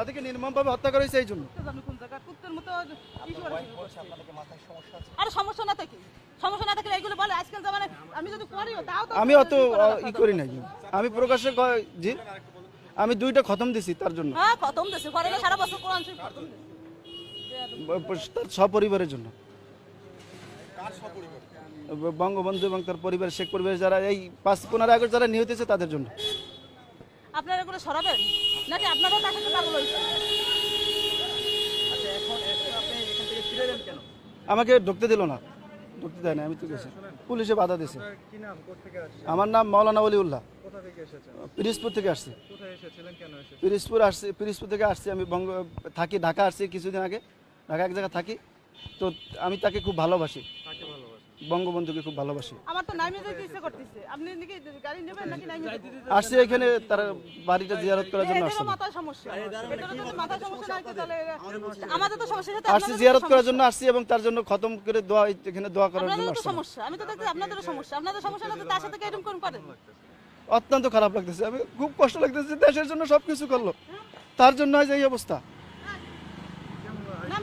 তাদেরকে নির্মমভাবে হত্যা করা হয়েছে এই জন্য। আপনি কোন জায়গা কুত্তের মতো আরে সমস্যা না থাকে, সমস্যা না থাকলে এগুলো বলে আজকাল জামানে আমি যদি করিও তাও তো আমি অত ই করি নাই, আমি প্রকাশ্যে জি আমি 2টা খতম দিছি তার জন্য, হ্যাঁ খতম দেশে করে না সারা বছর কোরআন শরীফ খতম দেশে তার সপরিবারের জন্য। বঙ্গবন্ধু এবং তার পরিবার, শেখ পরিবার যারা এই 5-15 আগস্ট যারা নিহত হয়েছে তাদের জন্য। আপনারা এগুলো সরাবেন নাকি আপনারাও তার সাথে পাগল হয়েছে? আমাকে ঢুকতে দিল না, ঢুকতে দেয় না, আমি তো গেছি, পুলিশে বাধা দিয়েছে। আমার নাম মাওলানা ওলিউল্লাহ, পিরিজপুর থেকে আসছি। পিরিজপুর থেকে আসছি, আমি থাকি ঢাকা আসছি কিছুদিন আগে, ঢাকা এক জায়গায় থাকি। তো আমি তাকে খুব ভালোবাসি, বঙ্গবন্ধুকে খুব ভালোবাসি। আমার তো নাইমে যেতে ইচ্ছে করতেছে, আপনি নাকি গাড়ি নেবেন নাকি নাইমে আসছি এখানে তার বাড়িটা জিয়ারত করার জন্য আসছি। মাথার সমস্যা, এটারও যদি মাথার সমস্যা নাই তাহলে আমাদের তো সমস্যা সাথে আসছি জিয়ারত করার জন্য আসছি এবং তার জন্য খতম করে দোয়া, এখানে দোয়া করার জন্য আপনাদের তো আসছি। সমস্যা, আমি তো দেখছি আপনাদেরও সমস্যা, আপনাদের সমস্যা না তো তার সাথে এরকম কোন পারেন? অত্যন্ত খারাপ লাগতেছে, আমি খুব কষ্ট লাগতেছে, দেশের জন্য সবকিছু করলো, তার জন্য আজ এই অবস্থা। নাম